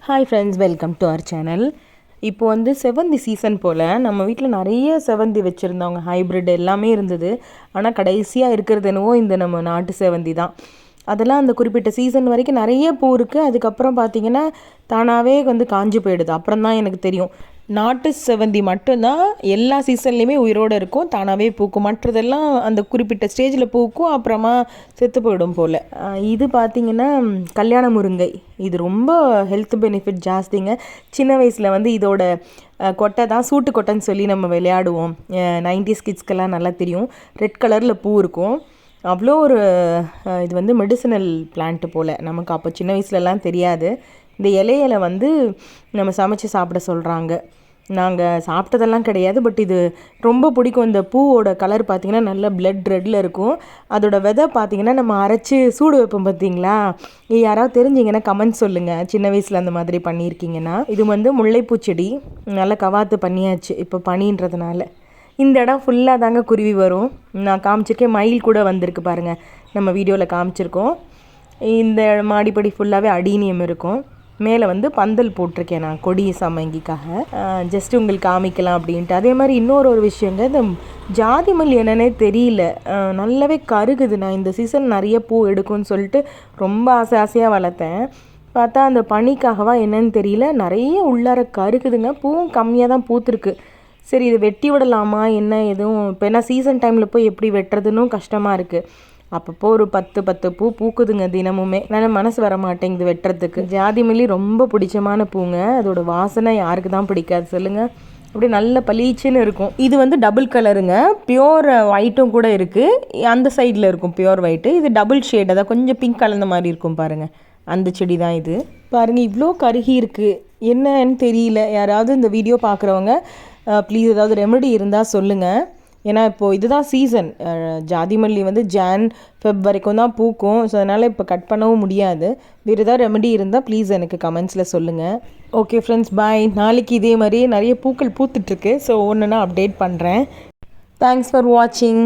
Hi friends, welcome to our channel. இப்போ வந்து செவந்தி சீசன் போல் நம்ம வீட்டில் நிறைய செவந்தி வச்சுருந்தவங்க, ஹைப்ரிட் எல்லாமே இருந்தது. ஆனால் கடைசியாக இருக்கிறது என்னவோ இந்த நம்ம நாட்டு செவந்தி தான். அதெல்லாம் அந்த குறிப்பிட்ட சீசன் வரைக்கும் நிறைய பூ இருக்குது. அதுக்கப்புறம் பார்த்திங்கன்னா தானாகவே வந்து காஞ்சி போயிடுது. அப்புறம் தான் எனக்கு தெரியும் நாட்டு செவந்தி மட்டும்தான் எல்லா சீசன்லேயுமே உயிரோடு இருக்கும், தானாகவே பூக்கும். மற்றதெல்லாம் அந்த குறிப்பிட்ட ஸ்டேஜில் பூக்கும், அப்புறமா செத்து போயிடும் போல். இது பார்த்திங்கன்னா கல்யாண முருங்கை. இது ரொம்ப ஹெல்த் பெனிஃபிட் ஜாஸ்திங்க. சின்ன வயசில் வந்து இதோட கொட்டை தான் சூட்டு கொட்டைன்னு சொல்லி நம்ம விளையாடுவோம். 90s கிட்ஸ்க்கெல்லாம் நல்லா தெரியும். ரெட் கலரில் பூ இருக்கும். அவ்வளோ ஒரு இது வந்து மெடிசினல் பிளான்ட்டு போல். நமக்கு அப்போ சின்ன வயசுலலாம் தெரியாது. இந்த இலையில வந்து நம்ம சமைச்சு சாப்பிட சொல்கிறாங்க. நாங்கள் சாப்பிட்டதெல்லாம் கிடையாது, பட் இது ரொம்ப பிடிக்கும். இந்த பூவோட கலர் பார்த்திங்கன்னா நல்ல பிளட் ரெட்டில் இருக்கும். அதோட விதை பார்த்திங்கன்னா நம்ம அரைச்சி சூடு வைப்போம் பார்த்திங்களா. யாராவது தெரிஞ்சிங்கன்னா கமெண்ட் சொல்லுங்கள், சின்ன வயசில் அந்த மாதிரி பண்ணியிருக்கீங்கன்னா. இது வந்து முல்லைப்பூ செடி. நல்லா கவாத்து பண்ணியாச்சு இப்போ பனின்றதுனால. இந்த இடம் ஃபுல்லாக தாங்க குருவி வரும். நான் காமிச்சிருக்கேன், மயில் கூட வந்திருக்கு பாருங்கள், நம்ம வீடியோவில் காமிச்சிருக்கோம். இந்த மாடிப்படி ஃபுல்லாகவே அடீனியம் இருக்கும். மேலே வந்து பந்தல் போட்டிருக்கேன் நான் கொடி சமங்கிக்காக, ஜஸ்ட் உங்களுக்கு காமிக்கலாம் அப்படின்ட்டு. அதே மாதிரி இன்னொரு விஷயங்க, இந்த ஜாதி மல்லி என்னன்னே தெரியல, நல்லாவே கருகுது. நான் இந்த சீசன் நிறைய பூ எடுக்கும்னு சொல்லிட்டு ரொம்ப ஆசையாக வளர்த்தேன். பார்த்தா அந்த பனிக்காகவா என்னன்னு தெரியல, நிறைய உள்ளார கருகுதுங்க. பூவும் கம்மியாக தான் பூத்துருக்கு. சரி, இதை வெட்டி விடலாமா என்ன எதுவும் இப்போ என்ன சீசன் டைமில் போய் எப்படி வெட்டுறதுன்னு கஷ்டமாக இருக்குது. அப்பப்போ ஒரு 10 பூ பூக்குதுங்க தினமுமே. என்னால் மனசு வர மாட்டேங்குது வெட்டுறதுக்கு. ஜாதி மல்லி ரொம்ப பிடிச்சமான பூங்க. அதோட வாசனை யாருக்கு தான் பிடிக்காது சொல்லுங்கள். அப்படியே நல்ல பளீச்சுன்னு இருக்கும். இது வந்து டபுள் கலருங்க, பியோர் ஒயிட்டும் கூட இருக்குது. அந்த சைடில் இருக்கும் பியோர் ஒயிட்டு. இது டபுள் ஷேட், அதாவது கொஞ்சம் பிங்க் கலந்த மாதிரி இருக்கும் பாருங்கள். அந்த செடி தான் இது. பாருங்கள், இவ்வளோ கருகி இருக்குது, என்னன்னு தெரியல. யாராவது இந்த வீடியோ பார்க்குறவங்க ப்ளீஸ் ஏதாவது ரெமெடி இருந்தால் சொல்லுங்கள். ஏன்னா இப்போது இதுதான் சீசன். ஜாதி மல்லி வந்து ஜான் ஃபெப் வரைக்கும் தான் பூக்கும். ஸோ அதனால் இப்போ கட் பண்ணவும் முடியாது. வேறு ஏதாவது ரெமெடி இருந்தால் ப்ளீஸ் எனக்கு கமெண்ட்ஸில் சொல்லுங்கள். ஓகே ஃப்ரெண்ட்ஸ், பாய். நாளைக்கு இதே மாதிரி நிறைய பூக்கள் பூத்துட்ருக்கு. ஸோ ஒன்றுனா அப்டேட் பண்ணுறேன். தேங்க்ஸ் ஃபார் வாட்சிங்.